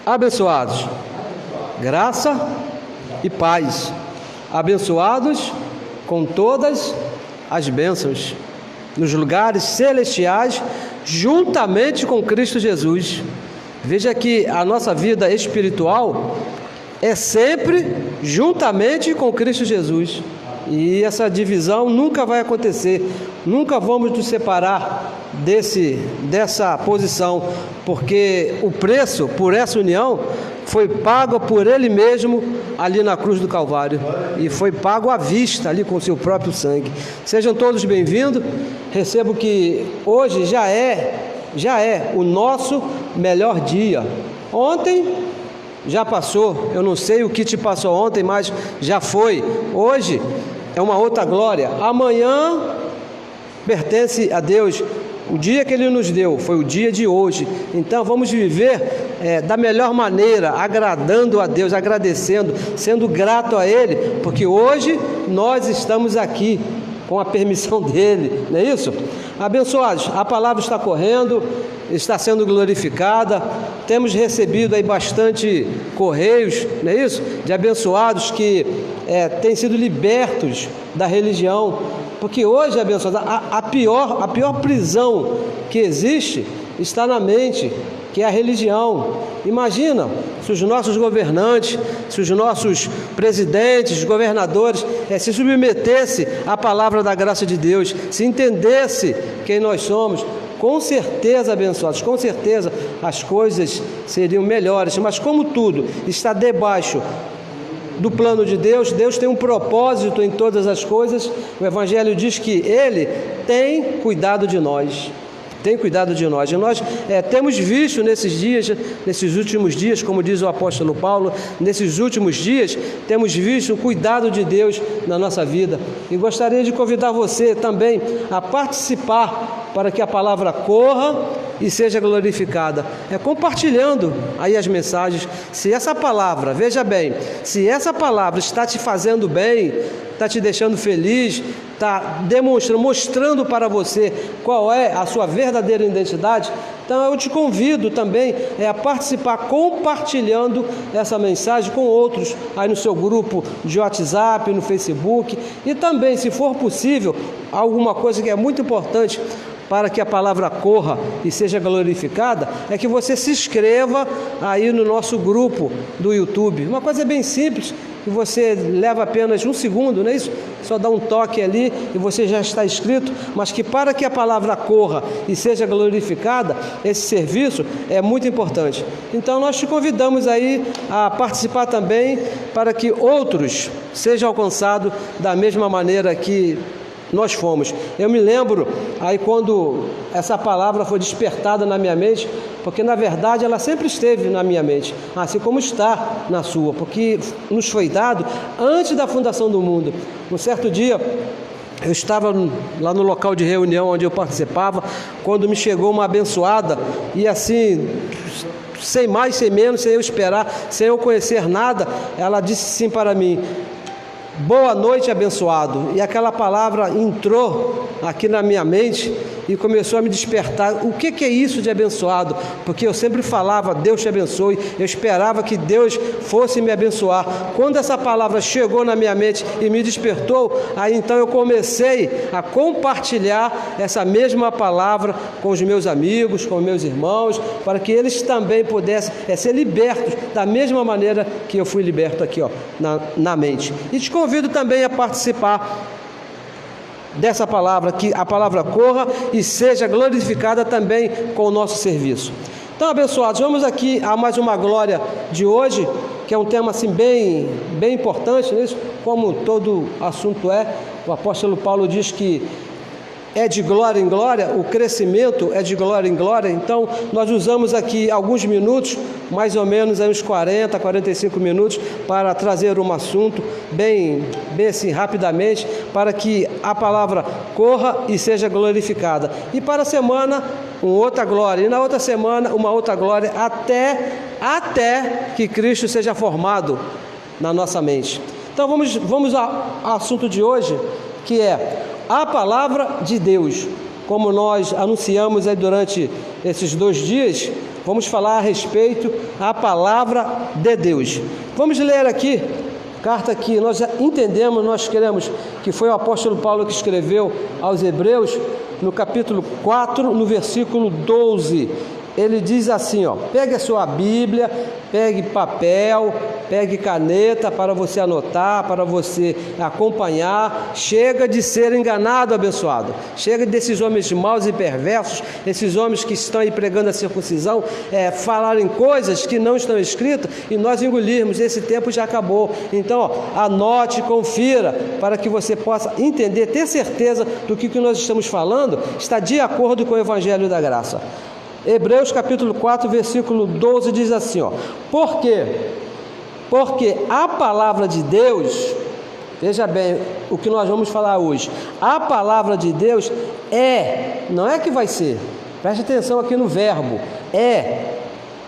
Abençoados, graça e paz, abençoados com todas as bênçãos, nos lugares celestiais, juntamente com Cristo Jesus. Veja que a nossa vida espiritual é sempre juntamente com Cristo Jesus. E essa divisão nunca vai acontecer, nunca vamos nos separar dessa posição, porque o preço por essa união foi pago por Ele mesmo ali na cruz do Calvário, e foi pago à vista ali com seu próprio sangue. Sejam todos bem-vindos. Recebo que hoje já é o nosso melhor dia. Ontem já passou, eu não sei o que te passou ontem, mas já foi. Hoje é uma outra glória. Amanhã pertence a Deus. O dia que Ele nos deu foi o dia de hoje. Então vamos viver da melhor maneira, agradando a Deus, agradecendo, sendo grato a Ele, porque hoje nós estamos aqui com a permissão dEle, não é isso? Abençoados, a palavra está correndo, está sendo glorificada. Temos recebido aí bastante correios, não é isso? De abençoados que têm sido libertos da religião, porque hoje, abençoados, a pior prisão que existe está na mente, que é a religião. Imagina se os nossos governantes, se os nossos presidentes, governadores se submetessem à palavra da graça de Deus, se entendesse quem nós somos. Com certeza, abençoados, com certeza as coisas seriam melhores. Mas como tudo está debaixo do plano de Deus, Deus tem um propósito em todas as coisas. O Evangelho diz que Ele tem cuidado de nós. Tem cuidado de nós. E nós temos visto nesses últimos dias, como diz o apóstolo Paulo, nesses últimos dias, temos visto o cuidado de Deus na nossa vida. E gostaria de convidar você também a participar para que a palavra corra e seja glorificada. Compartilhando aí as mensagens. Se essa palavra, veja bem, se essa palavra está te fazendo bem, está te deixando feliz, está mostrando para você qual é a sua verdadeira identidade, então eu te convido também a participar, compartilhando essa mensagem com outros, aí no seu grupo de WhatsApp, no Facebook, e também, se for possível, alguma coisa que é muito importante para que a palavra corra e seja glorificada, é que você se inscreva aí no nosso grupo do YouTube. Uma coisa bem simples, que você leva apenas um segundo, não é isso? Só dá um toque ali e você já está inscrito, mas que para que a palavra corra e seja glorificada, esse serviço é muito importante. Então nós te convidamos aí a participar também, para que outros sejam alcançados da mesma maneira que nós fomos. Eu me lembro aí quando essa palavra foi despertada na minha mente, porque na verdade ela sempre esteve na minha mente, assim como está na sua, porque nos foi dado antes da fundação do mundo. Um certo dia eu estava lá no local de reunião onde eu participava, quando me chegou uma abençoada, e assim, sem mais, sem menos, sem eu esperar, sem eu conhecer nada, ela disse sim para mim: boa noite, abençoado. E aquela palavra entrou aqui na minha mente e começou a me despertar. O que é isso de abençoado? Porque eu sempre falava, Deus te abençoe, eu esperava que Deus fosse me abençoar. Quando essa palavra chegou na minha mente e me despertou, aí então eu comecei a compartilhar essa mesma palavra com os meus amigos, com os meus irmãos, para que eles também pudessem ser libertos da mesma maneira que eu fui liberto aqui, na mente. E te convido também a participar dessa palavra, que a palavra corra e seja glorificada também com o nosso serviço. Então, abençoados, vamos aqui a mais uma glória de hoje, que é um tema assim bem importante, não é isso? Como todo assunto o apóstolo Paulo diz que é de glória em glória, o crescimento é de glória em glória. Então nós usamos aqui alguns minutos, mais ou menos aí uns 40, 45 minutos, para trazer um assunto bem assim rapidamente, para que a palavra corra e seja glorificada. E para a semana, uma outra glória, e na outra semana, uma outra glória, até que Cristo seja formado na nossa mente. Então vamos ao assunto de hoje, que é a palavra de Deus. Como nós anunciamos aí durante esses 2 dias, Vamos falar a respeito da palavra de Deus. Vamos ler aqui, carta que nós entendemos, nós queremos que foi o apóstolo Paulo que escreveu aos Hebreus, no capítulo 4, no versículo 12. Ele diz assim, ó: pegue a sua Bíblia, pegue papel, pegue caneta para você anotar, para você acompanhar. Chega de ser enganado, abençoado. Chega desses homens maus e perversos, esses homens que estão aí pregando a circuncisão, falarem coisas que não estão escritas e nós engolirmos. Esse tempo já acabou. Então, ó, anote, confira, para que você possa entender, ter certeza do que nós estamos falando está de acordo com o Evangelho da Graça. Hebreus capítulo 4, versículo 12 diz assim, ó: por quê? Porque a palavra de Deus, veja bem o que nós vamos falar hoje, a palavra de Deus não é que vai ser, preste atenção aqui no verbo,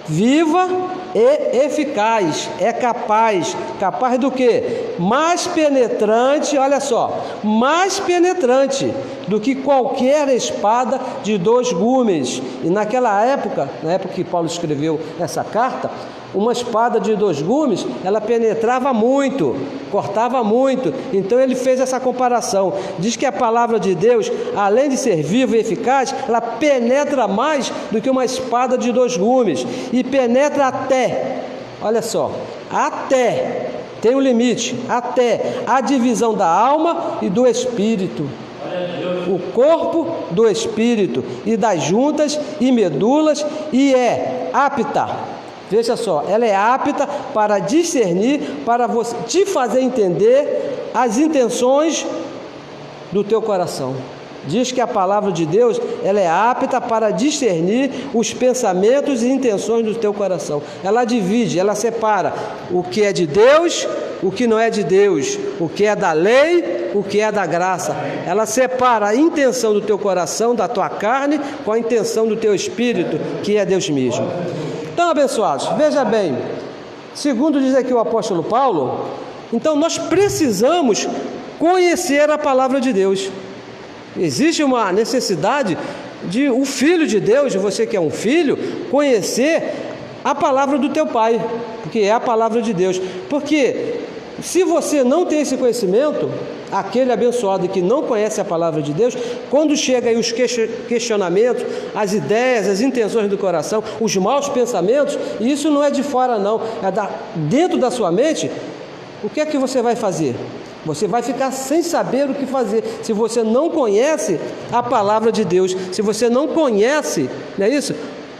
viva e eficaz, capaz do que? Mais penetrante, olha só, mais penetrante do que qualquer espada de 2 gumes. E naquela época, na época que Paulo escreveu essa carta, uma espada de 2 gumes, ela penetrava muito, cortava muito. Então ele fez essa comparação. Diz que a palavra de Deus, além de ser viva e eficaz, ela penetra mais do que uma espada de 2 gumes. E penetra até, olha só, até, tem um limite, até a divisão da alma e do espírito, o corpo do espírito e das juntas e medulas, e é apta, veja só, ela é apta para discernir, para você, te fazer entender as intenções do teu coração. Diz que a palavra de Deus, ela é apta para discernir os pensamentos e intenções do teu coração. Ela divide, ela separa o que é de Deus, o que não é de Deus, o que é da lei, o que é da graça. Ela separa a intenção do teu coração, da tua carne, com a intenção do teu espírito, que é Deus mesmo. Então, abençoados, veja bem, segundo diz aqui o apóstolo Paulo, então nós precisamos conhecer a palavra de Deus. Existe uma necessidade de o Filho de Deus, de você que é um filho, conhecer a palavra do teu Pai, porque é a palavra de Deus. Porque se você não tem esse conhecimento, aquele abençoado que não conhece a palavra de Deus, quando chega aí os questionamentos, as ideias, as intenções do coração, os maus pensamentos, e isso não é de fora não, dentro da sua mente, o que é que você vai fazer? Você vai ficar sem saber o que fazer, se você não conhece a palavra de Deus, se você não conhece, não é isso?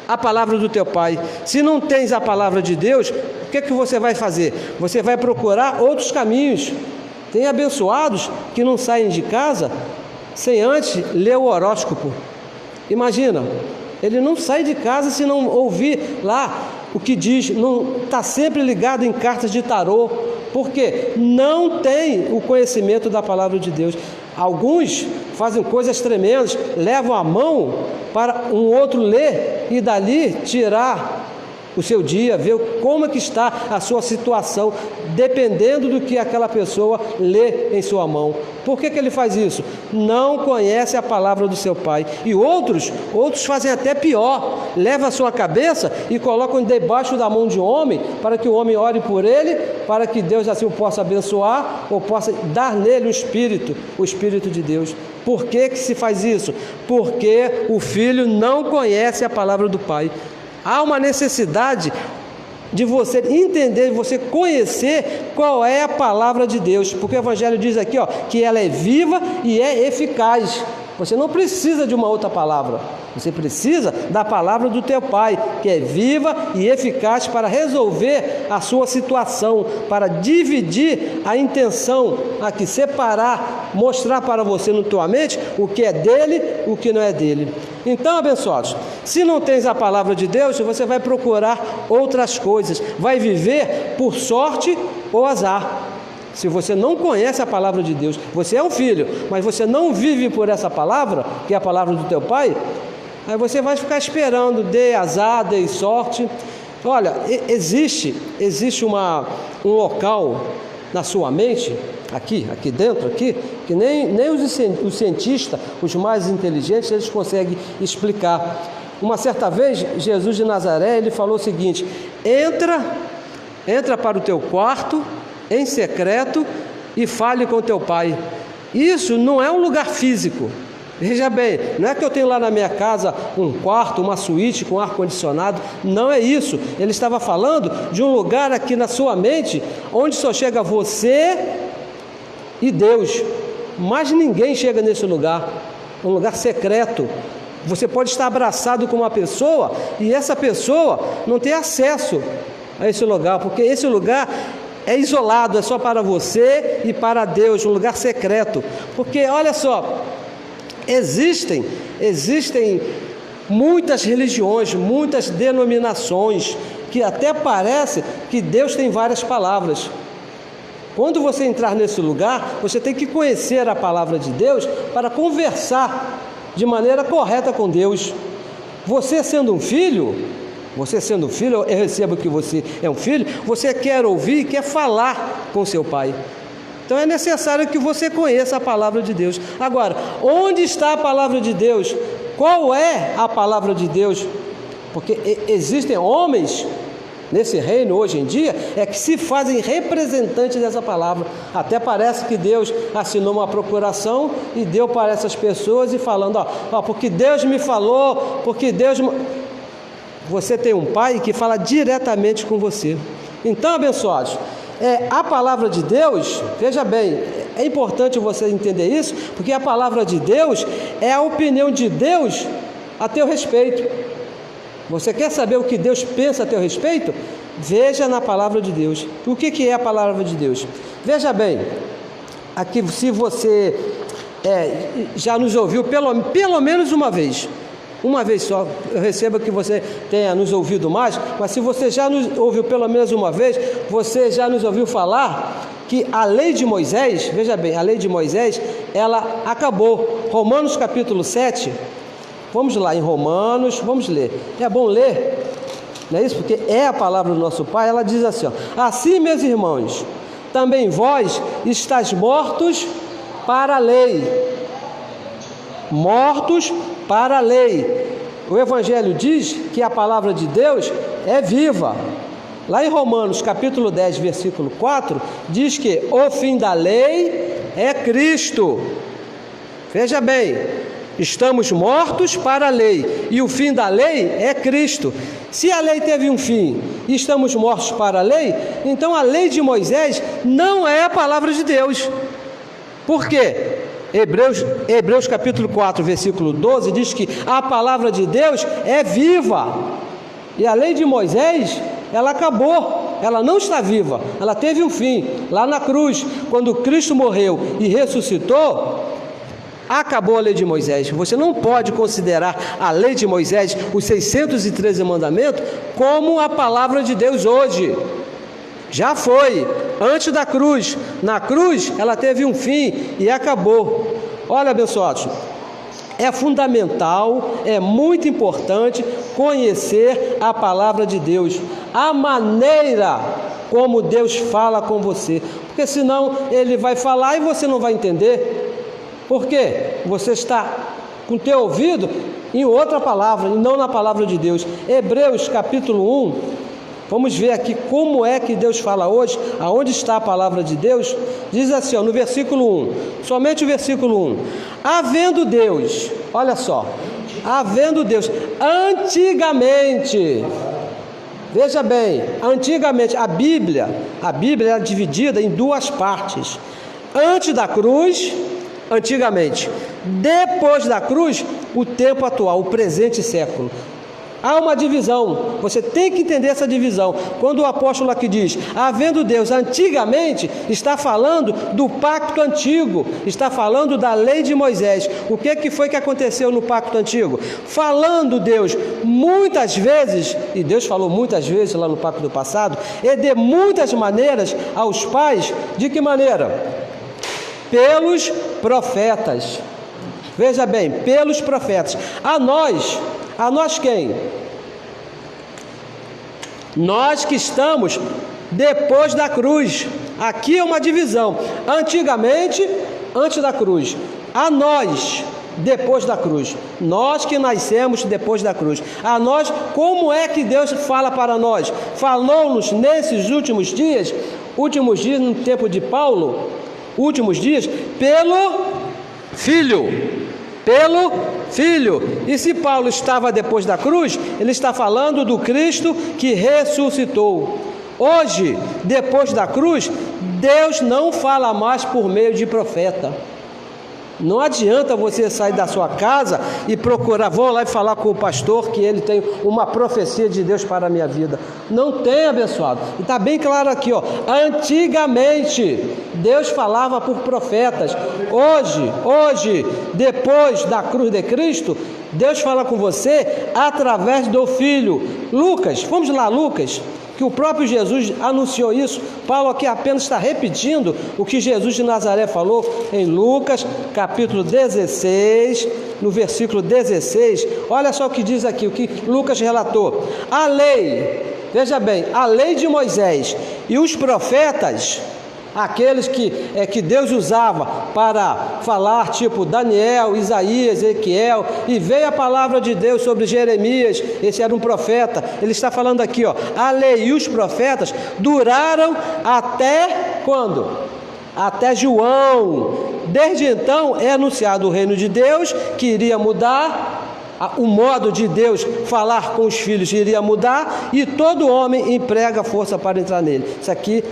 A palavra do teu Pai. Se não tens a palavra de Deus, o que é que você vai fazer? Você vai procurar outros caminhos. Tem abençoados que não saem de casa sem antes ler o horóscopo. Imagina, ele não sai de casa se não ouvir lá o que diz, não está sempre ligado em cartas de tarô, porque não tem o conhecimento da palavra de Deus. Alguns fazem coisas tremendas, levam a mão para um outro ler e dali tirar o seu dia, ver como é que está a sua situação, dependendo do que aquela pessoa lê em sua mão. Por que ele faz isso? Não conhece a palavra do seu Pai. E outros fazem até pior, levam a sua cabeça e colocam debaixo da mão de um homem, para que o homem ore por ele, para que Deus assim o possa abençoar, ou possa dar nele o Espírito de Deus. Por que se faz isso? Porque o filho não conhece a palavra do Pai. Há uma necessidade de você entender, de você conhecer qual é a palavra de Deus, porque o Evangelho diz aqui, ó, que ela é viva e é eficaz. Você não precisa de uma outra palavra, você precisa da palavra do teu Pai, que é viva e eficaz para resolver a sua situação, para dividir a intenção, aqui separar, mostrar para você na tua mente o que é dele, o que não é dele. Então, abençoados, se não tens a palavra de Deus, você vai procurar outras coisas, vai viver por sorte ou azar. Se você não conhece a palavra de Deus, você é um filho, mas você não vive por essa palavra, que é a palavra do teu Pai, aí você vai ficar esperando, dê azar, dê sorte. Olha, existe um local na sua mente, aqui dentro, que nem os cientistas, os mais inteligentes, eles conseguem explicar. Uma certa vez, Jesus de Nazaré, ele falou o seguinte: entra para o teu quarto, em secreto, e fale com teu pai. Isso não é um lugar físico. Veja bem, não é que eu tenho lá na minha casa um quarto, uma suíte com ar-condicionado, não é isso. Ele estava falando de um lugar aqui na sua mente, onde só chega você e Deus, mas ninguém chega nesse lugar, um lugar secreto. Você pode estar abraçado com uma pessoa e essa pessoa não tem acesso a esse lugar, porque esse lugar é isolado, é só para você e para Deus, um lugar secreto. Porque olha só, existem muitas religiões, muitas denominações, que até parece que Deus tem várias palavras. Quando você entrar nesse lugar, você tem que conhecer a palavra de Deus para conversar de maneira correta com Deus. Você sendo um filho, eu recebo que você é um filho, você quer ouvir, quer falar com seu pai. Então é necessário que você conheça a palavra de Deus. Agora, onde está a palavra de Deus? Qual é a palavra de Deus? Porque existem homens nesse reino hoje em dia, é que se fazem representantes dessa palavra. Até parece que Deus assinou uma procuração e deu para essas pessoas e falando, porque Deus me falou, porque Deus... Você tem um pai que fala diretamente com você. Então, abençoados, a palavra de Deus, veja bem, é importante você entender isso, porque a palavra de Deus é a opinião de Deus a teu respeito. Você quer saber o que Deus pensa a teu respeito? Veja na palavra de Deus. O que é a palavra de Deus? Veja bem, aqui se você já nos ouviu pelo menos uma vez só, eu recebo que você tenha nos ouvido mais, mas se você já nos ouviu pelo menos uma vez, você já nos ouviu falar que a lei de Moisés, veja bem, a lei de Moisés, ela acabou. Romanos capítulo 7, vamos lá em Romanos, vamos ler. É bom ler, não é isso? Porque é a palavra do nosso Pai. Ela diz assim, assim, meus irmãos, também vós estáis mortos para a lei. Mortos para a lei. O Evangelho diz que a palavra de Deus é viva. Lá em Romanos capítulo 10, versículo 4, diz que o fim da lei é Cristo. Veja bem, estamos mortos para a lei, e o fim da lei é Cristo. Se a lei teve um fim e estamos mortos para a lei, então a lei de Moisés não é a palavra de Deus. Por quê? Hebreus capítulo 4, versículo 12, diz que a palavra de Deus é viva. E a lei de Moisés, ela acabou, ela não está viva, ela teve um fim. Lá na cruz, quando Cristo morreu e ressuscitou, acabou a lei de Moisés. Você não pode considerar a lei de Moisés, os 613 mandamentos, como a palavra de Deus hoje. Já foi, antes da cruz. Na cruz, ela teve um fim e acabou. Olha, abençoados, é fundamental, é muito importante conhecer a palavra de Deus, a maneira como Deus fala com você, porque senão Ele vai falar e você não vai entender. Por quê? Você está com o teu ouvido em outra palavra, e não na palavra de Deus. Hebreus capítulo 1, vamos ver aqui como é que Deus fala hoje, aonde está a palavra de Deus. Diz assim, no versículo 1, somente o versículo 1. Havendo Deus, olha só, havendo Deus, antigamente, veja bem, antigamente, a Bíblia é dividida em duas partes. Antes da cruz, antigamente, depois da cruz, o tempo atual, o presente século. Há uma divisão, você tem que entender essa divisão. Quando o apóstolo aqui diz, havendo Deus antigamente, está falando do pacto antigo, está falando da lei de Moisés. O que foi que aconteceu no pacto antigo? Falando Deus muitas vezes, e Deus falou muitas vezes lá no pacto do passado, e de muitas maneiras aos pais. De que maneira? Pelos profetas. Veja bem, pelos profetas. A nós quem? Nós que estamos depois da cruz. Aqui é uma divisão. Antigamente, antes da cruz. A nós, depois da cruz. Nós que nascemos depois da cruz. A nós, como é que Deus fala para nós? Falou-nos nesses últimos dias no tempo de Paulo, últimos dias, pelo Filho. Pelo Filho. E se Paulo estava depois da cruz, ele está falando do Cristo que ressuscitou. Hoje, depois da cruz, Deus não fala mais por meio de profeta. Não adianta você sair da sua casa e procurar, vou lá e falar com o pastor que ele tem uma profecia de Deus para a minha vida. Não tem, abençoado. E está bem claro aqui, ó. Antigamente, Deus falava por profetas. Hoje, depois da cruz de Cristo, Deus fala com você através do Filho. Lucas, vamos lá, Lucas, que o próprio Jesus anunciou isso. Paulo aqui apenas está repetindo o que Jesus de Nazaré falou em Lucas, capítulo 16, no versículo 16. Olha só o que diz aqui, o que Lucas relatou. A lei, veja bem, a lei de Moisés e os profetas, aqueles que Deus usava para falar, tipo Daniel, Isaías, Ezequiel, e veio a palavra de Deus sobre Jeremias, esse era um profeta. Ele está falando aqui, ó, a lei e os profetas duraram até quando? Até João. Desde então é anunciado o reino de Deus, que iria mudar, o modo de Deus falar com os filhos iria mudar, e todo homem emprega força para entrar nele. Isso aqui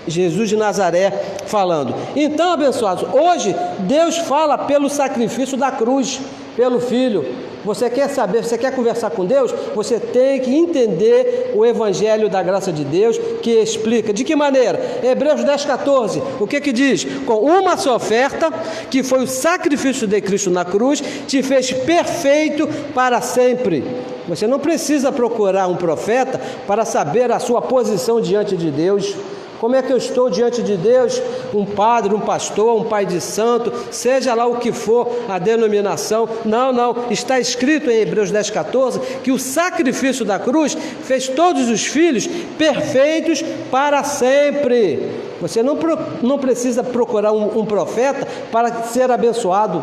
Jesus de Nazaré falando. Então, abençoados, hoje Deus fala pelo sacrifício da cruz, pelo Filho. Você quer saber, você quer conversar com Deus? Você tem que entender o Evangelho da graça de Deus, que explica. De que maneira? Hebreus 10,14, o que diz? Com uma só oferta, que foi o sacrifício de Cristo na cruz, te fez perfeito para sempre. Você não precisa procurar um profeta para saber a sua posição diante de Deus. Como é que eu estou diante de Deus? Um padre, um pastor, um pai de santo, seja lá o que for a denominação. Não. Está escrito em Hebreus 10,14 que o sacrifício da cruz fez todos os filhos perfeitos para sempre. Você não precisa procurar um profeta para ser abençoado.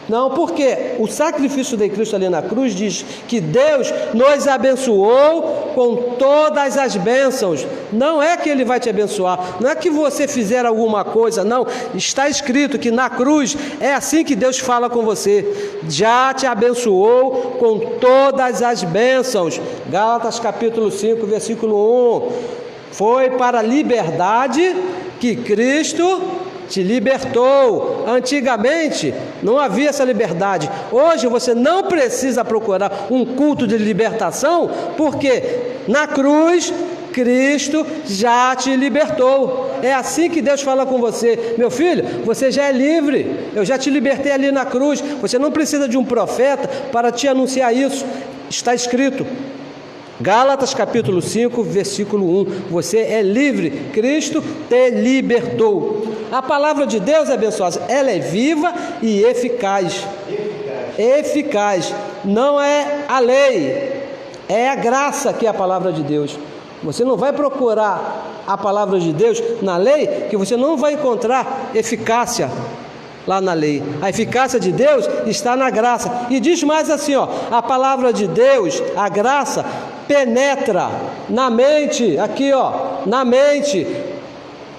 Não, porque o sacrifício de Cristo ali na cruz diz que Deus nos abençoou com todas as bênçãos. Não é que Ele vai te abençoar, não é que você fizer alguma coisa, não. Está escrito que na cruz é assim que Deus fala com você. Já te abençoou com todas as bênçãos. Gálatas capítulo 5, versículo 1. Foi para a liberdade que Cristo te libertou. Antigamente não havia essa liberdade. Hoje você não precisa procurar um culto de libertação, porque na cruz Cristo já te libertou. É assim que Deus fala com você. Meu filho, você já é livre. Eu já te libertei ali na cruz. Você não precisa de um profeta para te anunciar isso. Está escrito. Gálatas capítulo 5, versículo 1. Você é livre. Cristo te libertou. A palavra de Deus, abençoada, ela é viva e eficaz. Eficaz. Não é a lei, é a graça que é a palavra de Deus. Você não vai procurar a palavra de Deus na lei, que você não vai encontrar eficácia lá na lei. A eficácia de Deus está na graça. E diz mais assim, ó, a palavra de Deus, a graça, penetra na mente, aqui ó, na mente,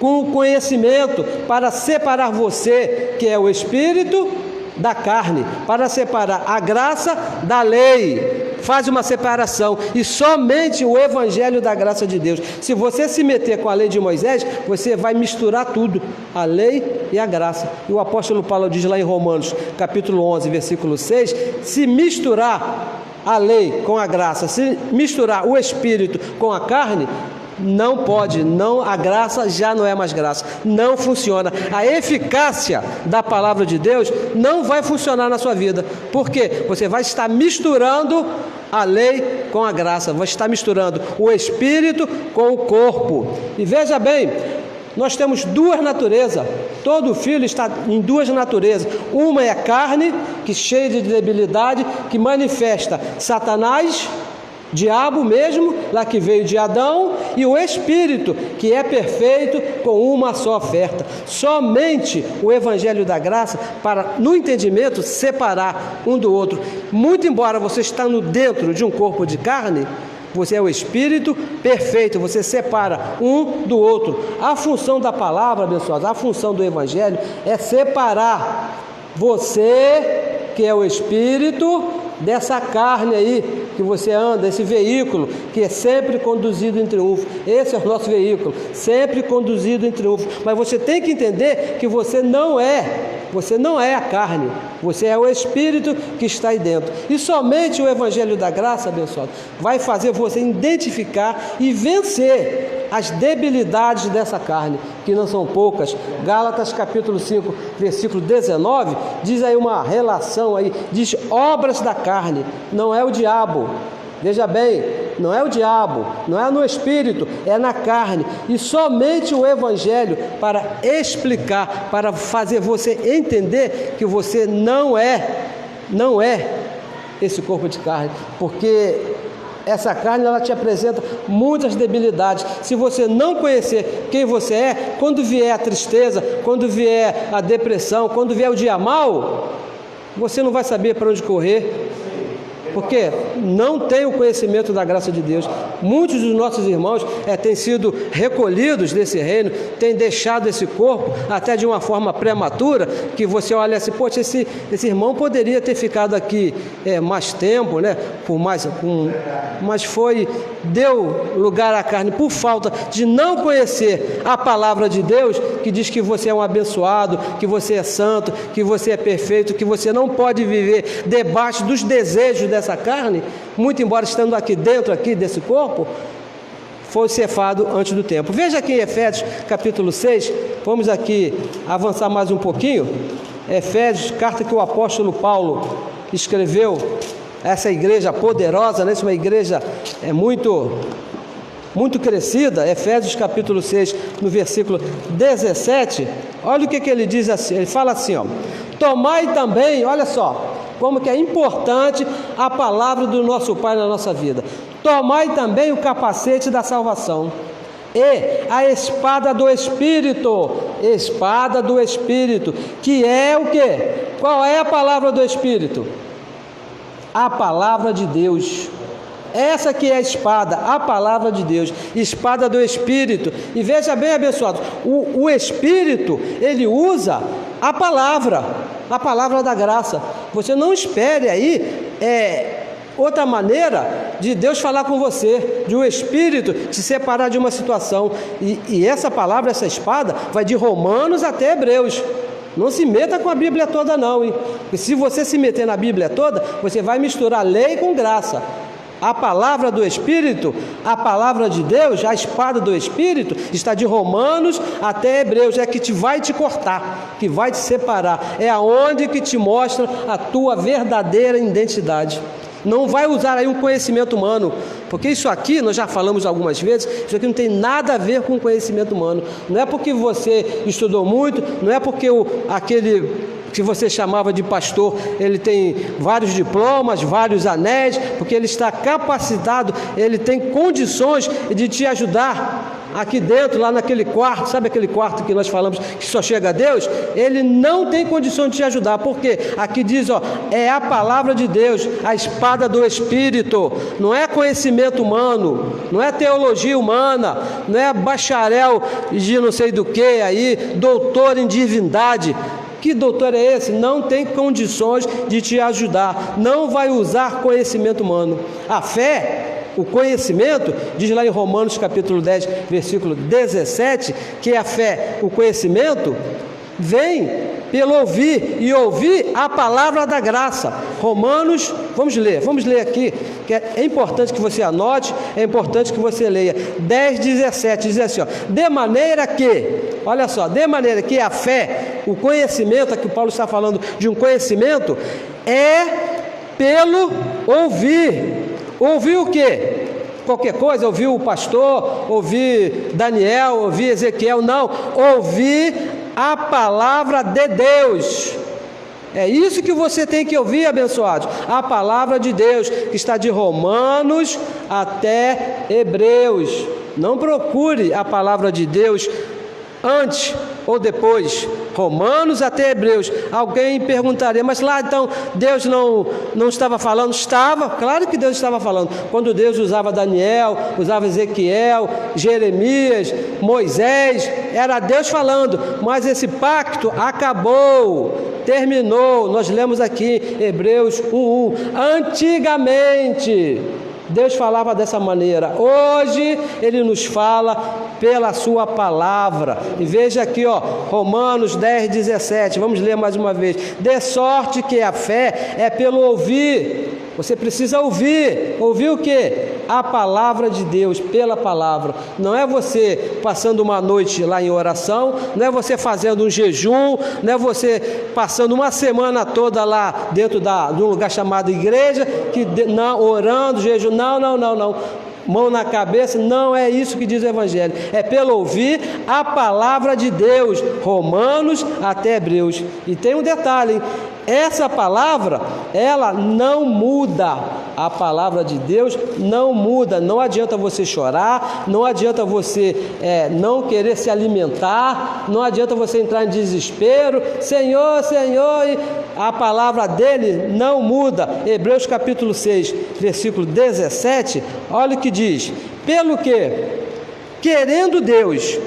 com o conhecimento, para separar você, que é o espírito, da carne, para separar a graça da lei. Faz uma separação, e somente o evangelho da graça de Deus. Se você se meter com a lei de Moisés, você vai misturar tudo, a lei e a graça. E o apóstolo Paulo diz lá em Romanos, capítulo 11, versículo 6, se misturar a lei com a graça, se misturar o espírito com a carne, não pode, não, a graça já não é mais graça, não funciona. A eficácia da palavra de Deus não vai funcionar na sua vida, porque você vai estar misturando a lei com a graça, vai estar misturando o espírito com o corpo. E veja bem, nós temos duas naturezas, todo filho está em duas naturezas. Uma é a carne, que cheia de debilidade, que manifesta Satanás, Diabo mesmo, lá que veio de Adão, e o Espírito, que é perfeito, com uma só oferta. Somente o Evangelho da Graça, para, no entendimento, separar um do outro. Muito embora você está dentro de um corpo de carne, você é o Espírito perfeito, você separa um do outro. A função da palavra, abençoados, a função do Evangelho é separar você, que é o Espírito, dessa carne aí que você anda, esse veículo que é sempre conduzido em triunfo. Esse é o nosso veículo, sempre conduzido em triunfo. Mas você tem que entender que você não é a carne, você é o Espírito que está aí dentro. E somente o Evangelho da Graça, abençoado, vai fazer você identificar e vencer as debilidades dessa carne, que não são poucas. Gálatas capítulo 5, versículo 19, diz aí uma relação aí, diz obras da carne, não é o diabo. Veja bem, não é o diabo, não é no espírito, é na carne. E somente o Evangelho para explicar, para fazer você entender que você não é esse corpo de carne, porque essa carne, ela te apresenta muitas debilidades. Se você não conhecer quem você é, quando vier a tristeza, quando vier a depressão, quando vier o dia mau, você não vai saber para onde correr, porque não tem o conhecimento da graça de Deus. Muitos dos nossos irmãos têm sido recolhidos desse reino, têm deixado esse corpo até de uma forma prematura, que você olha assim, poxa, esse irmão poderia ter ficado aqui mais tempo, né? Mas deu lugar à carne por falta de não conhecer a palavra de Deus, que diz que você é um abençoado, que você é santo, que você é perfeito, que você não pode viver debaixo dos desejos dessa carne, muito embora estando aqui dentro desse corpo, foi cefado antes do tempo. Veja aqui em Efésios capítulo 6, vamos aqui avançar mais um pouquinho. Efésios, carta que o apóstolo Paulo escreveu a essa igreja poderosa, né? Uma igreja muito crescida. Efésios capítulo 6, no versículo 17, olha o que ele diz assim, ele fala assim, ó: tomai também, olha só, como que é importante a palavra do nosso Pai na nossa vida. Tomai também o capacete da salvação e a espada do Espírito, que é o quê? Qual é a palavra do Espírito? A palavra de Deus. Essa que é a espada, a palavra de Deus, espada do Espírito. E veja bem, abençoado, o Espírito, ele usa a palavra da graça. Você não espere aí outra maneira de Deus falar com você, de um Espírito te separar de uma situação. E essa palavra, essa espada, vai de Romanos até Hebreus. Não se meta com a Bíblia toda não, hein? Porque se você se meter na Bíblia toda, você vai misturar lei com graça. A palavra do Espírito, a palavra de Deus, a espada do Espírito, está de Romanos até Hebreus, que vai te cortar, que vai te separar, é aonde que te mostra a tua verdadeira identidade. Não vai usar aí um conhecimento humano, porque isso aqui, nós já falamos algumas vezes, isso aqui não tem nada a ver com conhecimento humano. Não é porque você estudou muito, não é porque aquele que você chamava de pastor, ele tem vários diplomas, vários anéis, porque ele está capacitado, ele tem condições de te ajudar aqui dentro, lá naquele quarto, sabe aquele quarto que nós falamos que só chega a Deus? Ele não tem condições de te ajudar, porque aqui diz, é a palavra de Deus, a espada do Espírito, não é conhecimento humano, não é teologia humana, não é bacharel de não sei do que aí, doutor em divindade. Que doutor é esse? Não tem condições de te ajudar, não vai usar conhecimento humano. A fé, o conhecimento, diz lá em Romanos capítulo 10, versículo 17, que a fé, o conhecimento, vem pelo ouvir, e ouvir a palavra da graça. Romanos, vamos ler aqui, que é importante que você anote, é importante que você leia. 10:17 diz assim, de maneira que, olha só, de maneira que a fé, o conhecimento, aqui o Paulo está falando de um conhecimento, é pelo ouvir. Ouvir o quê? Qualquer coisa, ouvir o pastor, ouvir Daniel, ouvir Ezequiel, não, ouvir a palavra de Deus. É isso que você tem que ouvir, abençoados. A palavra de Deus, que está de Romanos até Hebreus. Não procure a palavra de Deus antes ou depois, Romanos até Hebreus. Alguém perguntaria, mas lá então Deus não estava falando? Estava, claro que Deus estava falando. Quando Deus usava Daniel, usava Ezequiel, Jeremias, Moisés, era Deus falando, mas esse pacto acabou, terminou. Nós lemos aqui Hebreus 1:1. Antigamente Deus falava dessa maneira. Hoje Ele nos fala pela sua palavra. E veja aqui, Romanos 10:17. Vamos ler mais uma vez. De sorte que a fé é pelo ouvir. Você precisa ouvir. Ouvir o quê? A palavra de Deus, pela palavra. Não é você passando uma noite lá em oração, não é você fazendo um jejum, não é você passando uma semana toda lá dentro de um lugar chamado igreja, orando, jejum. Não. Mão na cabeça, não é isso que diz o Evangelho. É pelo ouvir a palavra de Deus. Romanos até Hebreus. E tem um detalhe, hein? Essa palavra, ela não muda. A palavra de Deus não muda. Não adianta você chorar, não adianta você não querer se alimentar, não adianta você entrar em desespero. Senhor, e a palavra dele não muda. Hebreus capítulo 6, versículo 17, olha o que diz. Pelo que, querendo Deus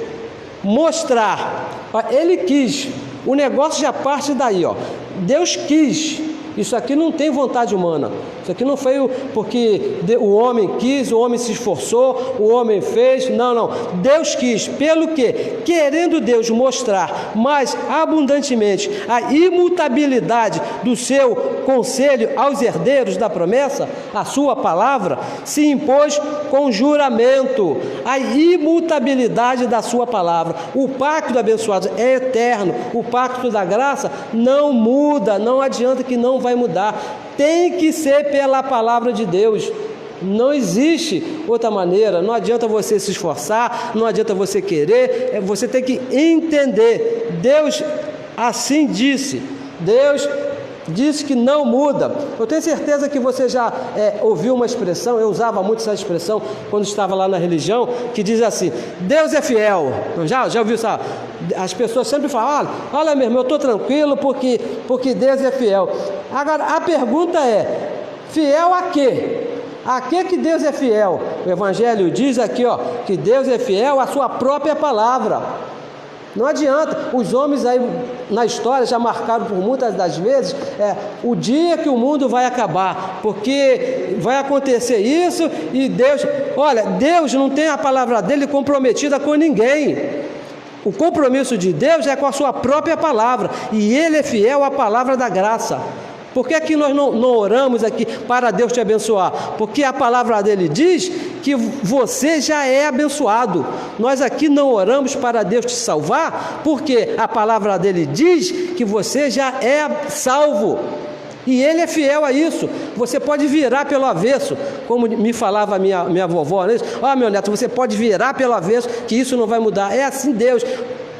mostrar, ele quis, o negócio já parte daí, Deus quis. Isso aqui não tem vontade humana. Isso aqui não foi porque o homem quis, o homem se esforçou, o homem fez. Não. Deus quis. Pelo que? Querendo Deus mostrar mais abundantemente a imutabilidade do seu conselho aos herdeiros da promessa, a sua palavra, se impôs com juramento. A imutabilidade da sua palavra. O pacto, abençoado, é eterno. O pacto da graça não muda. Não adianta que não vai mudar. Tem que ser pela palavra de Deus. Não existe outra maneira. Não adianta você se esforçar, não adianta você querer, você tem que entender. Deus assim disse. Deus disse que não muda. Eu tenho certeza que você já ouviu uma expressão, eu usava muito essa expressão quando estava lá na religião, que diz assim: Deus é fiel. Já ouviu isso? As pessoas sempre falam: olha meu irmão, eu estou tranquilo porque Deus é fiel. Agora a pergunta é: fiel a quê? A que Deus é fiel? O Evangelho diz aqui, que Deus é fiel à sua própria palavra. Não adianta, os homens aí na história já marcaram por muitas das vezes o dia que o mundo vai acabar, porque vai acontecer isso e Deus não tem a palavra dele comprometida com ninguém. O compromisso de Deus é com a sua própria palavra, e Ele é fiel à palavra da graça. Por que que nós não oramos aqui para Deus te abençoar? Porque a palavra dele diz que você já é abençoado. Nós aqui não oramos para Deus te salvar, porque a palavra dele diz que você já é salvo. E Ele é fiel a isso. Você pode virar pelo avesso, como me falava minha vovó, né? Meu neto, você pode virar pelo avesso, que isso não vai mudar. É assim Deus.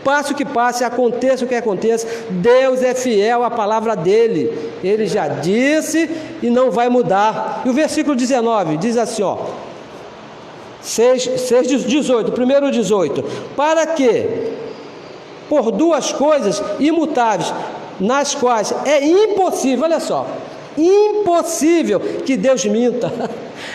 Passe o que passe, aconteça o que aconteça, Deus é fiel à palavra dele. Ele já disse e não vai mudar. E o versículo 19 diz assim, 6:18, primeiro 18: para que, por duas coisas imutáveis, nas quais é impossível, olha só, impossível que Deus minta.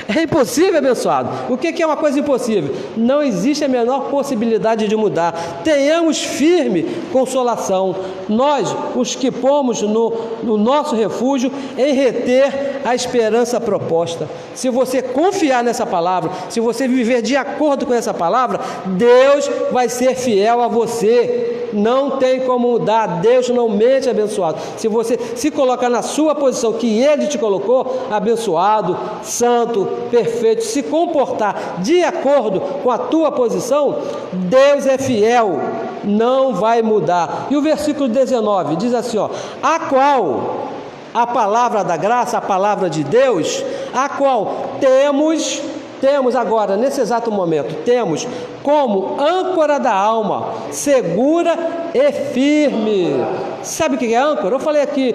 É impossível, abençoado. O que é uma coisa impossível? Não existe a menor possibilidade de mudar. Tenhamos firme consolação, nós, os que pomos no nosso refúgio, em reter a esperança proposta. Se você confiar nessa palavra, se você viver de acordo com essa palavra, Deus vai ser fiel a você. Não tem como mudar. Deus não mente, abençoado. Se você se colocar na sua posição que Ele te colocou, abençoado, santo, perfeito, se comportar de acordo com a tua posição, Deus é fiel, não vai mudar. E o versículo 19 diz assim, a qual a palavra da graça, a palavra de Deus, a qual temos agora, nesse exato momento, temos como âncora da alma, segura e firme. Sabe o que é âncora? Eu falei aqui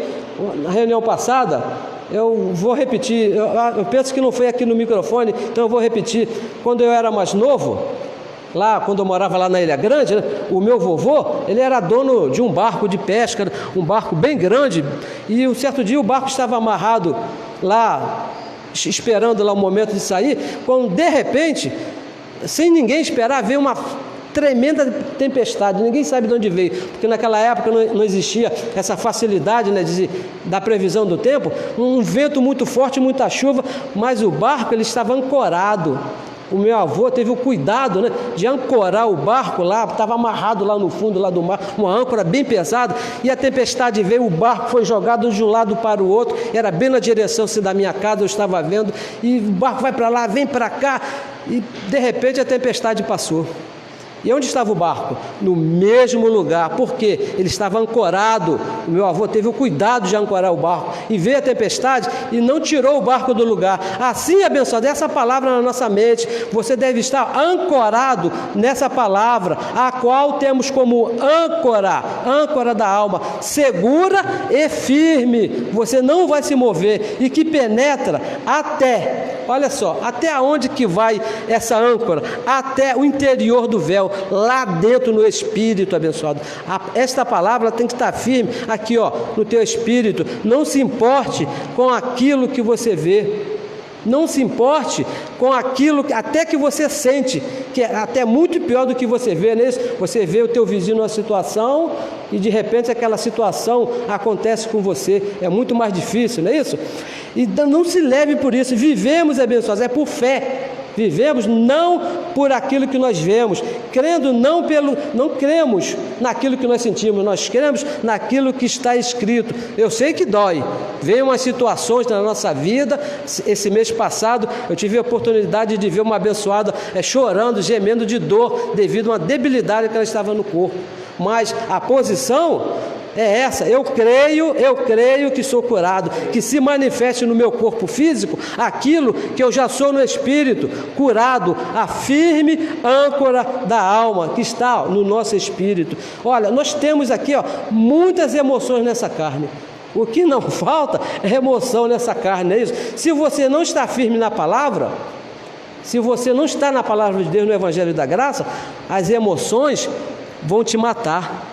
na reunião passada, eu vou repetir, eu penso que não foi aqui no microfone, então eu vou repetir. Quando eu era mais novo, lá, quando eu morava lá na Ilha Grande, né, o meu vovô, ele era dono de um barco de pesca, um barco bem grande, e um certo dia o barco estava amarrado lá, esperando lá o momento de sair, quando de repente, sem ninguém esperar, veio uma tremenda tempestade. Ninguém sabe de onde veio, porque naquela época não existia essa facilidade, né, da previsão do tempo. Um vento muito forte, muita chuva, mas o barco ele estava ancorado. O meu avô teve o cuidado, né, de ancorar o barco lá, estava amarrado lá no fundo lá do mar, uma âncora bem pesada, e a tempestade veio, o barco foi jogado de um lado para o outro, era bem na direção da minha casa, eu estava vendo, e o barco vai para lá, vem para cá, e de repente a tempestade passou. E onde estava o barco? No mesmo lugar, porque ele estava ancorado. O meu avô teve o cuidado de ancorar o barco, e veio a tempestade e não tirou o barco do lugar. Assim, abençoado, essa palavra na nossa mente, você deve estar ancorado nessa palavra, a qual temos como âncora da alma, segura e firme, você não vai se mover, e que penetra até, olha só, até onde que vai essa âncora? Até o interior do véu, lá dentro no espírito, abençoado. Esta palavra tem que estar firme aqui, ó, no teu espírito. Não se importe com aquilo que você vê, não se importe com aquilo até que você sente, que é até muito pior do que você vê, né? Você vê o teu vizinho numa situação e de repente aquela situação acontece com você, é muito mais difícil, não é isso? E não se leve por isso. Vivemos, abençoados, é por fé. Vivemos não por aquilo que nós vemos, não cremos naquilo que nós sentimos, nós cremos naquilo que está escrito. Eu sei que dói, vem umas situações na nossa vida. Esse mês passado eu tive a oportunidade de ver uma abençoada chorando, gemendo de dor devido a uma debilidade que ela estava no corpo, mas a posição é essa: eu creio que sou curado, que se manifeste no meu corpo físico aquilo que eu já sou no espírito, curado, a firme âncora da alma que está no nosso espírito. Olha, nós temos aqui, ó, muitas emoções nessa carne. O que não falta é emoção nessa carne, não é isso? Se você não está firme na palavra, se você não está na palavra de Deus, no Evangelho da Graça, as emoções vão te matar.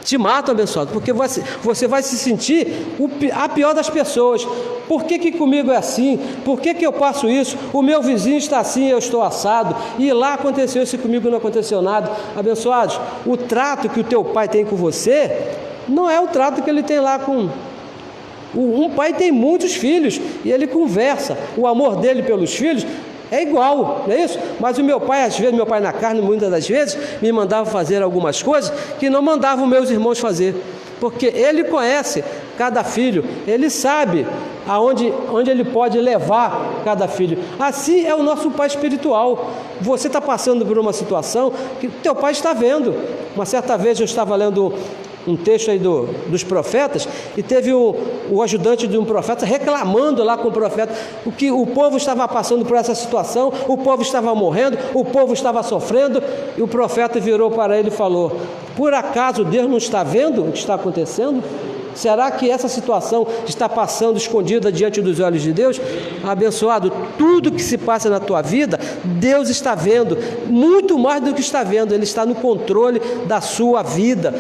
Te matam, abençoado, porque você vai se sentir a pior das pessoas. Por que comigo é assim? Por que eu passo isso? O meu vizinho está assim, eu estou assado, e lá aconteceu isso e comigo não aconteceu nada. Abençoados, o trato que o teu pai tem com você não é o trato que ele tem lá com... Um pai tem muitos filhos e ele conversa, o amor dele pelos filhos é igual, não é isso? Mas o meu pai, às vezes, meu pai na carne, muitas das vezes, me mandava fazer algumas coisas que não mandavam meus irmãos fazer, porque ele conhece cada filho, ele sabe onde ele pode levar cada filho. Assim é o nosso pai espiritual. Você está passando por uma situação que teu pai está vendo. Uma certa vez eu estava lendo um texto aí dos profetas, e teve o ajudante de um profeta reclamando lá com o profeta o que o povo estava passando por essa situação, o povo estava morrendo, o povo estava sofrendo, e o profeta virou para ele e falou: por acaso Deus não está vendo o que está acontecendo? Será que essa situação está passando escondida diante dos olhos de Deus? Abençoado, tudo que se passa na tua vida, Deus está vendo, muito mais do que está vendo, Ele está no controle da sua vida.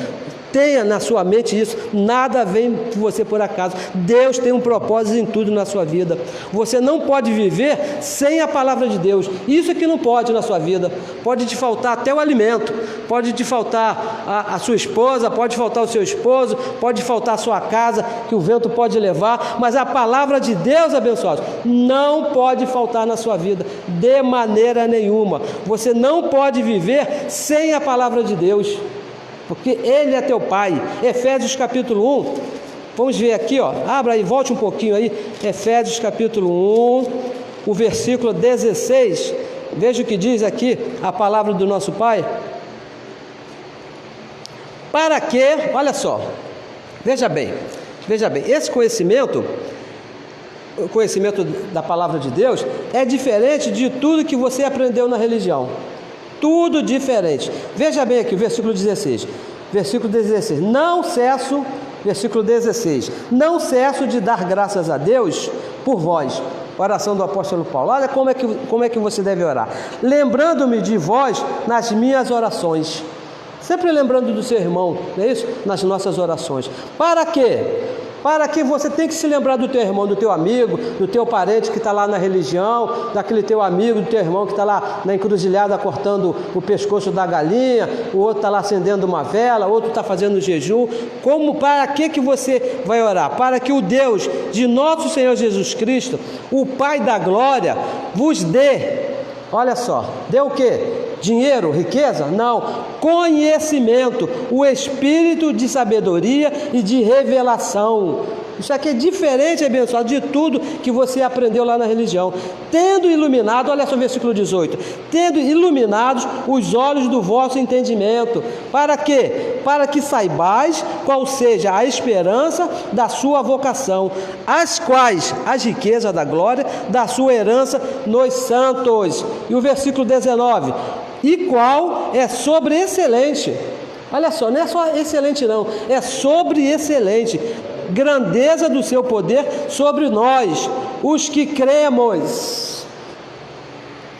Tenha na sua mente isso, nada vem de você por acaso. Deus tem um propósito em tudo na sua vida. Você não pode viver sem a palavra de Deus. Isso que não pode na sua vida. Pode te faltar até o alimento, pode te faltar a sua esposa, pode faltar o seu esposo, pode faltar a sua casa, que o vento pode levar, mas a palavra de Deus, abençoado, não pode faltar na sua vida, de maneira nenhuma. Você não pode viver sem a palavra de Deus, porque Ele é teu Pai. Efésios capítulo 1, vamos ver aqui, ó, abra aí, volte um pouquinho aí, Efésios capítulo 1, o versículo 16, veja o que diz aqui a palavra do nosso Pai. Para que, olha só, veja bem, esse conhecimento, o conhecimento da palavra de Deus, é diferente de tudo que você aprendeu na religião. tudo diferente. Veja bem aqui o versículo 16. Versículo 16. Versículo 16. Não cesso de dar graças a Deus por vós. Oração do apóstolo Paulo. Olha como é que você deve orar. Lembrando-me de vós nas minhas orações. Sempre lembrando do seu irmão, não é isso? Nas nossas orações. Para quê? Para que você tem que se lembrar do teu irmão, do teu amigo, do teu parente que está lá na religião, daquele teu amigo, do teu irmão que está lá na encruzilhada cortando o pescoço da galinha, o outro está lá acendendo uma vela, o outro está fazendo jejum. Para que você vai orar? Para que o Deus de nosso Senhor Jesus Cristo, o Pai da glória, vos dê, olha só, dê o quê? Dinheiro, riqueza? Não. Conhecimento, o espírito de sabedoria e de revelação. Isso aqui é diferente, abençoado, de tudo que você aprendeu lá na religião. Tendo iluminado, olha só o versículo 18. Tendo iluminados os olhos do vosso entendimento. Para quê? Para que saibais qual seja a esperança da sua vocação, as quais as riquezas da glória da sua herança nos santos. E o versículo 19. E qual é sobreexcelente. Olha só, não é só excelente não, é sobreexcelente. Grandeza do seu poder sobre nós, os que cremos.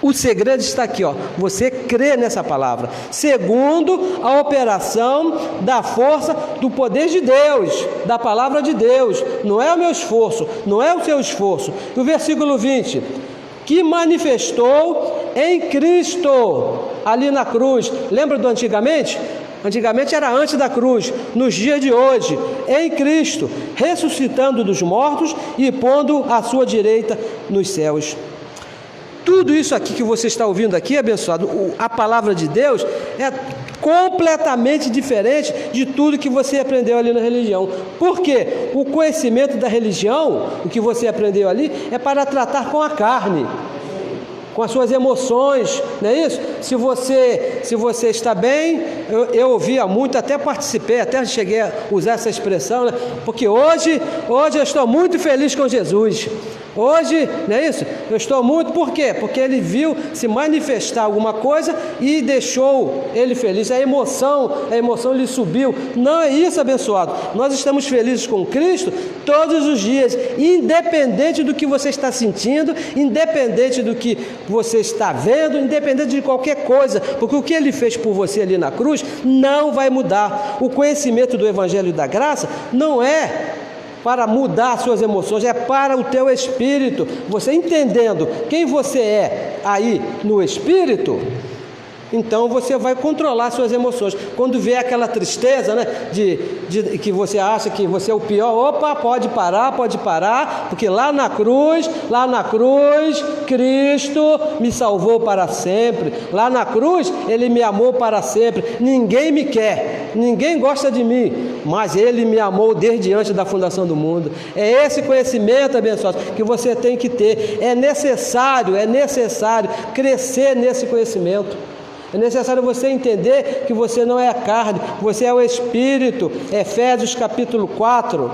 O segredo está aqui, ó. Você crê nessa palavra, segundo a operação da força do poder de Deus, da palavra de Deus. Não é o meu esforço, não é o seu esforço. O versículo 20, que manifestou em Cristo, ali na cruz. Lembra do antigamente? Antigamente era antes da cruz. Nos dias de hoje, em Cristo, ressuscitando dos mortos e pondo à sua direita nos céus. Tudo isso aqui que você está ouvindo aqui, abençoado, a palavra de Deus é completamente diferente de tudo que você aprendeu ali na religião. Por quê? O conhecimento da religião, o que você aprendeu ali, é para tratar com a carne, com as suas emoções, não é isso? Se você está bem, eu ouvia muito, até participei, até cheguei a usar essa expressão, né? Porque hoje eu estou muito feliz com Jesus. Hoje, não é isso? Eu estou muito, por quê? Porque ele viu se manifestar alguma coisa e deixou ele feliz. A emoção lhe subiu. Não é isso, abençoado. Nós estamos felizes com Cristo todos os dias, independente do que você está sentindo, independente do que você está vendo, independente de qualquer coisa, porque o que ele fez por você ali na cruz não vai mudar. O conhecimento do Evangelho e da Graça não é para mudar suas emoções, é para o teu espírito. Você entendendo quem você é aí no espírito, então você vai controlar suas emoções. Quando vier aquela tristeza, né, de que você acha que você é o pior, opa, pode parar, porque lá na cruz, Cristo me salvou para sempre. Lá na cruz, Ele me amou para sempre. Ninguém me quer, ninguém gosta de mim, mas Ele me amou desde antes da fundação do mundo. É esse conhecimento, abençoado, que você tem que ter. É necessário crescer nesse conhecimento. É necessário você entender que você não é a carne, você é o Espírito. Efésios capítulo 4,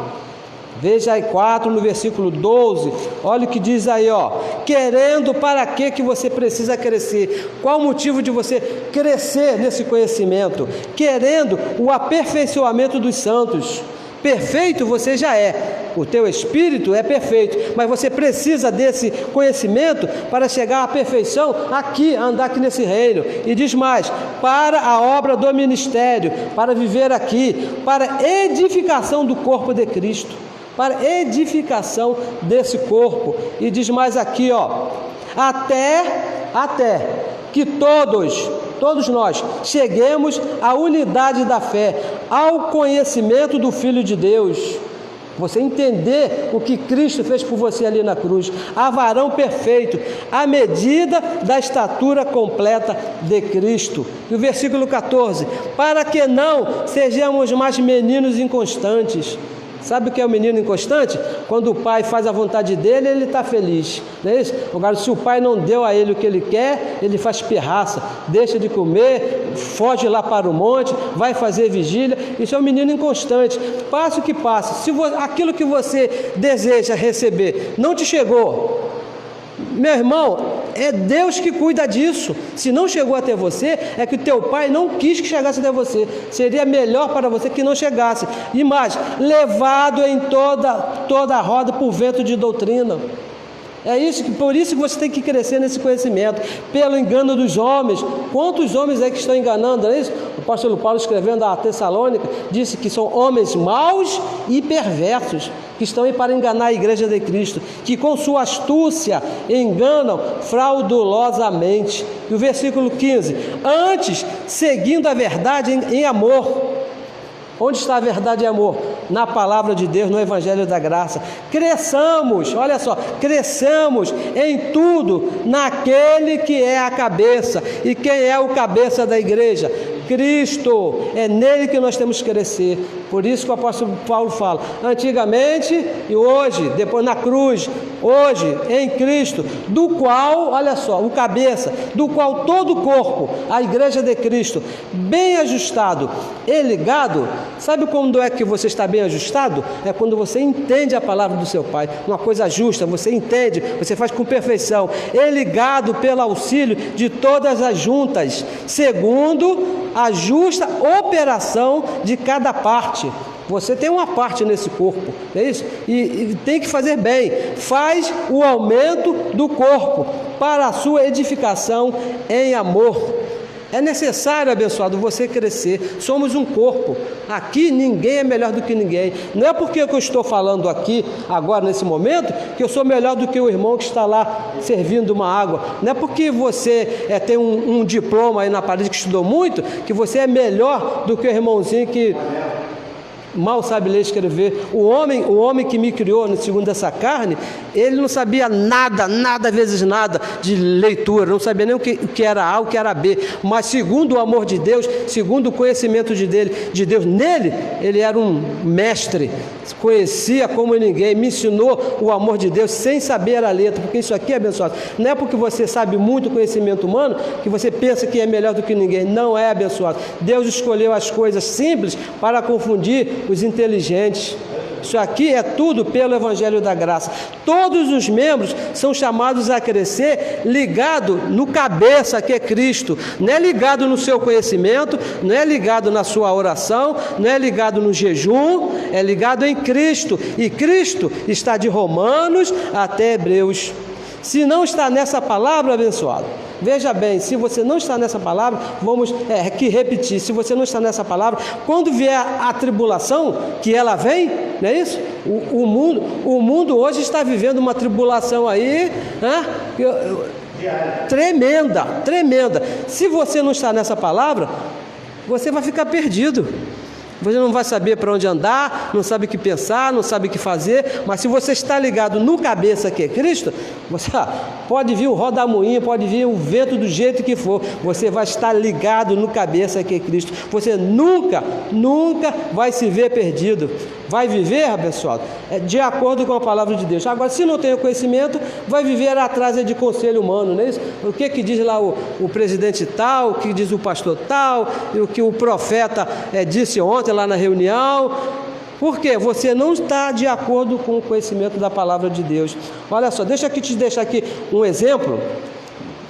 veja aí 4 no versículo 12, olha o que diz aí, ó. Querendo, para que você precisa crescer? Qual o motivo de você crescer nesse conhecimento? Querendo o aperfeiçoamento dos santos. Perfeito você já é, o teu espírito é perfeito, mas você precisa desse conhecimento para chegar à perfeição aqui, andar aqui nesse reino. E diz mais, para a obra do ministério, para viver aqui, para edificação do corpo de Cristo, para edificação desse corpo. E diz mais aqui, ó, até que todos nós cheguemos à unidade da fé, ao conhecimento do Filho de Deus. Você entender o que Cristo fez por você ali na cruz, a varão perfeito, à medida da estatura completa de Cristo. E o versículo 14, para que não sejamos mais meninos inconstantes. Sabe o que é o menino inconstante? Quando o pai faz a vontade dele, ele está feliz, não é isso? Agora, se o pai não deu a ele o que ele quer, ele faz pirraça, deixa de comer, foge lá para o monte, vai fazer vigília. Isso é um menino inconstante. Passe o que passe, se aquilo que você deseja receber não te chegou, meu irmão, é Deus que cuida disso. Se não chegou até você, é que o teu pai não quis que chegasse até você. Seria melhor para você que não chegasse. E mais, levado em toda a roda por vento de doutrina. Por isso que você tem que crescer nesse conhecimento, pelo engano dos homens. Quantos homens é que estão enganando, não é isso? O apóstolo Paulo, escrevendo a Tessalônica, disse que são homens maus e perversos, que estão aí para enganar a igreja de Cristo, que com sua astúcia enganam fraudulosamente. E o versículo 15: antes, seguindo a verdade em amor. Onde está a verdade e amor? Na palavra de Deus, no Evangelho da Graça. Cresçamos, olha só, cresçamos em tudo naquele que é a cabeça. E quem é o cabeça da igreja? Cristo. É nele que nós temos que crescer. Por isso que o apóstolo Paulo fala, antigamente e hoje, depois na cruz, hoje em Cristo, do qual, olha só, o cabeça, do qual todo o corpo, a igreja de Cristo, bem ajustado e ligado. Sabe quando é que você está bem ajustado? É quando você entende a palavra do seu Pai, uma coisa justa, você entende, você faz com perfeição, e ligado pelo auxílio de todas as juntas, segundo a justa operação de cada parte. Você tem uma parte nesse corpo, não é isso? E tem que fazer bem. Faz o aumento do corpo para a sua edificação em amor. É necessário, abençoado, você crescer. Somos um corpo. Aqui ninguém é melhor do que ninguém. Não é porque eu estou falando aqui, agora, nesse momento, que eu sou melhor do que o irmão que está lá servindo uma água. Não é porque você tem um diploma aí na parede que estudou muito, que você é melhor do que o irmãozinho que mal sabe ler e escrever. O homem que me criou, segundo essa carne, ele não sabia nada, vezes nada de leitura, não sabia nem o que era A, o que era B, mas segundo o amor de Deus, segundo o conhecimento de Deus nele, ele era um mestre, conhecia como ninguém, me ensinou o amor de Deus sem saber a letra, porque isso aqui é abençoado. Não é porque você sabe muito conhecimento humano que você pensa que é melhor do que ninguém. Não é, abençoado. Deus escolheu as coisas simples para confundir os inteligentes. Isso aqui é tudo pelo Evangelho da Graça. Todos os membros são chamados a crescer ligado no cabeça, que é Cristo. Não é ligado no seu conhecimento, não é ligado na sua oração, não é ligado no jejum, é ligado em Cristo. E Cristo está de Romanos até Hebreus. Se não está nessa palavra, abençoado, veja bem, se você não está nessa palavra, vamos aqui repetir, se você não está nessa palavra, quando vier a tribulação, que ela vem, não é isso? O mundo hoje está vivendo uma tribulação aí, tremenda. Se você não está nessa palavra, você vai ficar perdido. Você não vai saber para onde andar, não sabe o que pensar, não sabe o que fazer, mas se você está ligado no cabeça que é Cristo, você pode vir o rodamuinho, pode vir o vento do jeito que for, você vai estar ligado no cabeça que é Cristo. Você nunca vai se ver perdido. Vai viver, abençoado, de acordo com a palavra de Deus. Agora, se não tem o conhecimento, vai viver atrás de conselho humano, não é isso? O que diz lá o presidente tal, o que diz o pastor tal, e o que o profeta disse ontem lá na reunião. Por quê? Você não está de acordo com o conhecimento da palavra de Deus. Olha só, deixa aqui um exemplo.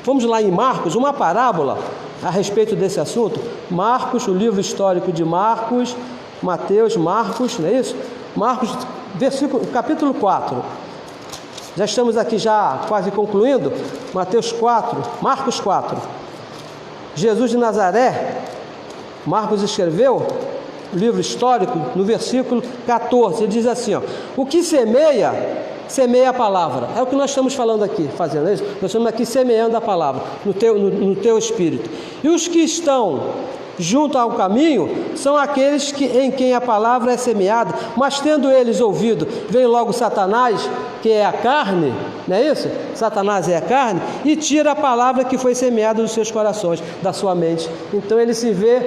Vamos lá em Marcos, uma parábola a respeito desse assunto. Marcos, o livro histórico de Marcos, Mateus, Marcos, não é isso? Marcos, capítulo 4. Já estamos aqui quase concluindo. Marcos 4. Jesus de Nazaré, Marcos escreveu, livro histórico, no versículo 14, ele diz assim, o que semeia a palavra. É o que nós estamos falando aqui, fazendo, é isso? Nós estamos aqui semeando a palavra no teu espírito. E os que estão junto ao caminho são aqueles em quem a palavra é semeada, mas tendo eles ouvido, vem logo Satanás, que é a carne, não é isso? Satanás é a carne, e tira a palavra que foi semeada dos seus corações, da sua mente. Então ele se vê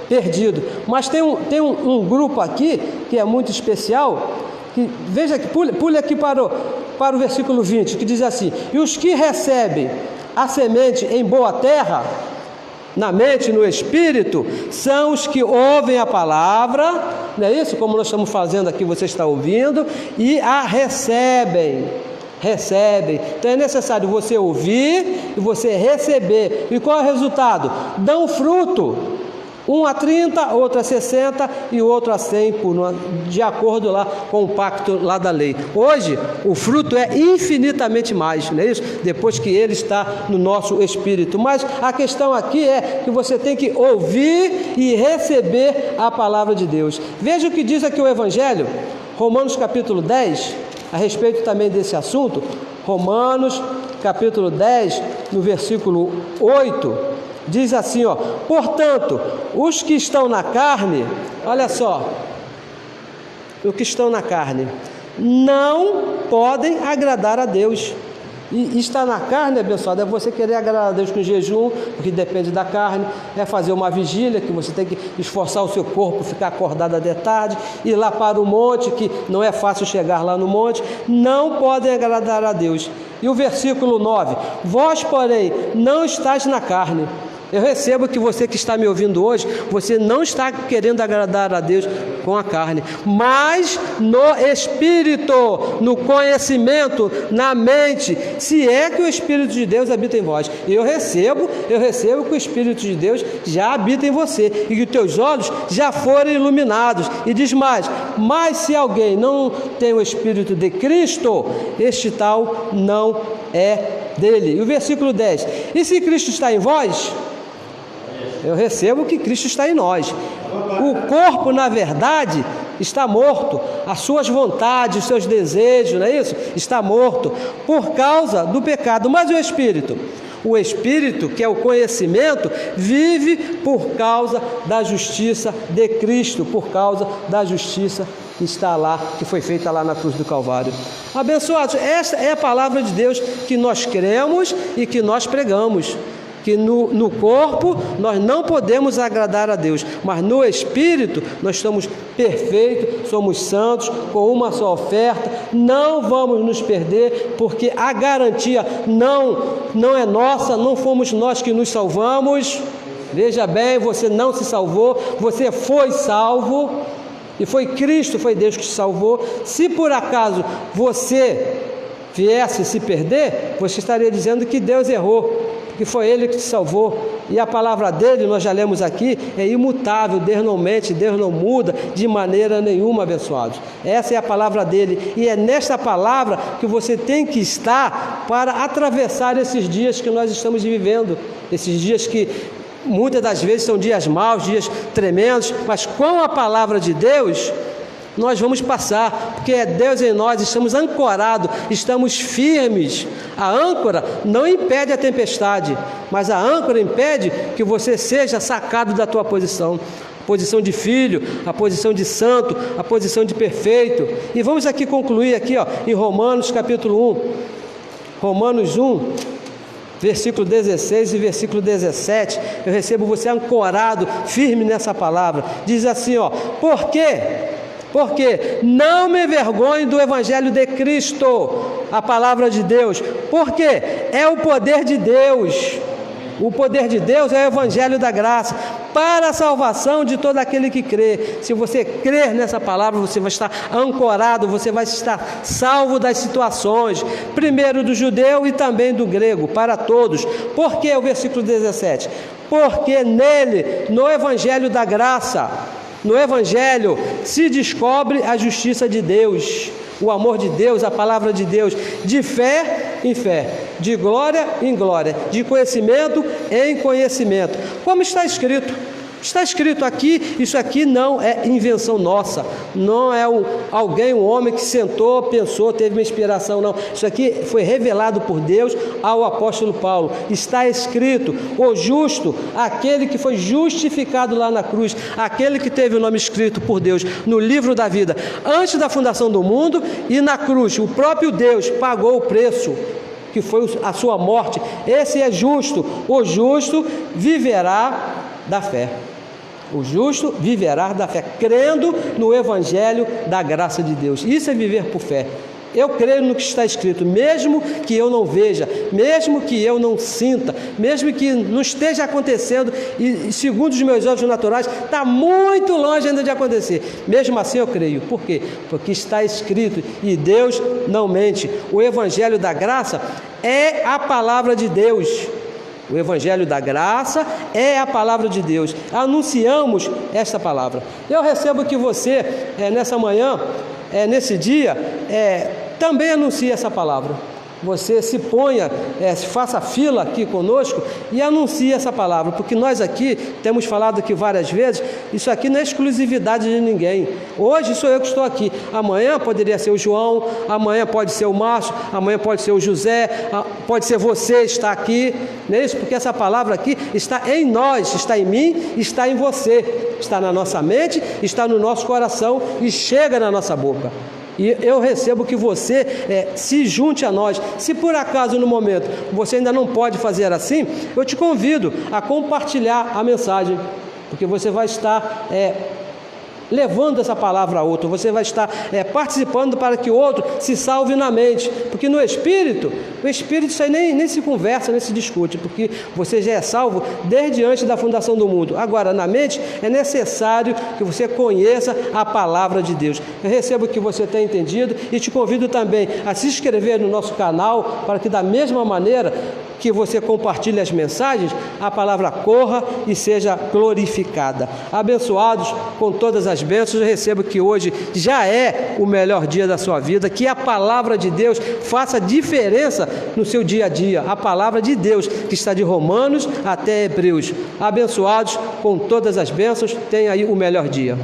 perdido. Mas tem um grupo aqui que é muito especial, que, veja que pule aqui para o versículo 20, que diz assim: e os que recebem a semente em boa terra, na mente, no espírito, são os que ouvem a palavra, não é isso? Como nós estamos fazendo aqui, você está ouvindo, e a recebem. recebem. Então é necessário você ouvir e você receber. E qual é o resultado? Dão fruto. Um a 30, outro a 60 e outro a 100, de acordo lá com o pacto lá da lei. Hoje, o fruto é infinitamente mais, não é isso? Depois que ele está no nosso espírito. Mas a questão aqui é que você tem que ouvir e receber a palavra de Deus. Veja o que diz aqui o Evangelho, Romanos capítulo 10, a respeito também desse assunto. Romanos capítulo 10, no versículo 8, diz assim, ó: portanto, os que estão na carne, olha só, os que estão na carne não podem agradar a Deus. E estar na carne, abençoado, é você querer agradar a Deus com jejum, porque depende da carne, é fazer uma vigília, que você tem que esforçar o seu corpo, ficar acordado até tarde, ir lá para o monte, que não é fácil chegar lá no monte, não podem agradar a Deus. E o versículo 9: vós, porém, não estáis na carne. Eu recebo que você que está me ouvindo hoje, você não está querendo agradar a Deus com a carne, mas no Espírito, no conhecimento, na mente, se é que o Espírito de Deus habita em vós. E eu recebo que o Espírito de Deus já habita em você e que os teus olhos já foram iluminados. E diz mais: mas se alguém não tem o Espírito de Cristo, este tal não é dele. E o versículo 10: e se Cristo está em vós, eu recebo que Cristo está em nós. O corpo, na verdade, está morto. As suas vontades, os seus desejos, não é isso? Está morto por causa do pecado. Mas o Espírito, que é o conhecimento, vive por causa da justiça de Cristo, por causa da justiça que está lá, que foi feita lá na cruz do Calvário. Abençoados, esta é a palavra de Deus que nós cremos e que nós pregamos. Que no corpo nós não podemos agradar a Deus, mas no Espírito nós estamos perfeitos, somos santos, com uma só oferta, não vamos nos perder, porque a garantia não é nossa, não fomos nós que nos salvamos. Veja bem, você não se salvou, você foi salvo, e foi Cristo, foi Deus que te salvou. Se por acaso você viesse se perder, você estaria dizendo que Deus errou, que foi Ele que te salvou, e a palavra dele, nós já lemos aqui, é imutável, Deus não mente, Deus não muda de maneira nenhuma, abençoados. Essa é a palavra dele, e é nesta palavra que você tem que estar para atravessar esses dias que nós estamos vivendo, esses dias que muitas das vezes são dias maus, dias tremendos, mas com a palavra de Deus nós vamos passar, porque é Deus em nós, estamos ancorados, estamos firmes. A âncora não impede a tempestade, mas a âncora impede que você seja sacado da tua posição. A posição de filho, a posição de santo, a posição de perfeito. E vamos aqui concluir aqui, ó, em Romanos capítulo 1. Romanos 1, versículo 16 e versículo 17, eu recebo você ancorado, firme nessa palavra. Diz assim, ó: porque não me envergonho do Evangelho de Cristo, a palavra de Deus, porque é o poder de Deus. O poder de Deus é o Evangelho da graça, para a salvação de todo aquele que crê. Se você crer nessa palavra, você vai estar ancorado, você vai estar salvo das situações, primeiro do judeu e também do grego, para todos. Por que o versículo 17? Porque nele, no Evangelho da graça, no Evangelho se descobre a justiça de Deus, o amor de Deus, a palavra de Deus, de fé em fé, de glória em glória, de conhecimento em conhecimento. Como está escrito? Está escrito aqui, isso aqui não é invenção nossa, não é um homem que sentou, pensou, teve uma inspiração, não. Isso aqui foi revelado por Deus ao apóstolo Paulo. Está escrito: o justo, aquele que foi justificado lá na cruz, aquele que teve o nome escrito por Deus no livro da vida, antes da fundação do mundo, e na cruz, o próprio Deus pagou o preço, que foi a sua morte. Esse é justo. O justo viverá da fé. O justo viverá da fé, crendo no Evangelho da graça de Deus. Isso é viver por fé. Eu creio no que está escrito, mesmo que eu não veja, mesmo que eu não sinta, mesmo que não esteja acontecendo e segundo os meus olhos naturais, está muito longe ainda de acontecer. Mesmo assim eu creio. Por quê? Porque está escrito e Deus não mente. O Evangelho da Graça é a palavra de Deus. O Evangelho da Graça é a palavra de Deus. Anunciamos esta palavra. Eu recebo que você, nessa manhã, nesse dia, também anuncie essa palavra. Você se ponha, faça fila aqui conosco e anuncie essa palavra, porque nós aqui temos falado aqui várias vezes, isso aqui não é exclusividade de ninguém. Hoje sou eu que estou aqui, amanhã poderia ser o João, amanhã pode ser o Márcio, amanhã pode ser o José, pode ser você está aqui, não é isso? Porque essa palavra aqui está em nós, está em mim, está em você, está na nossa mente, está no nosso coração e chega na nossa boca. E eu recebo que você se junte a nós. Se por acaso no momento você ainda não pode fazer assim, eu te convido a compartilhar a mensagem, porque você vai estar levando essa palavra a outro, você vai estar participando para que o outro se salve na mente, porque no Espírito, o Espírito isso aí nem se conversa, nem se discute, porque você já é salvo desde antes da fundação do mundo. Agora, na mente, é necessário que você conheça a palavra de Deus. Eu recebo que você tenha entendido e te convido também a se inscrever no nosso canal, para que da mesma maneira que você compartilhe as mensagens, a palavra corra e seja glorificada. Abençoados com todas as bênçãos, eu recebo que hoje já é o melhor dia da sua vida, que a palavra de Deus faça diferença no seu dia a dia, a palavra de Deus que está de Romanos até Hebreus. Abençoados com todas as bênçãos, tenha aí o melhor dia.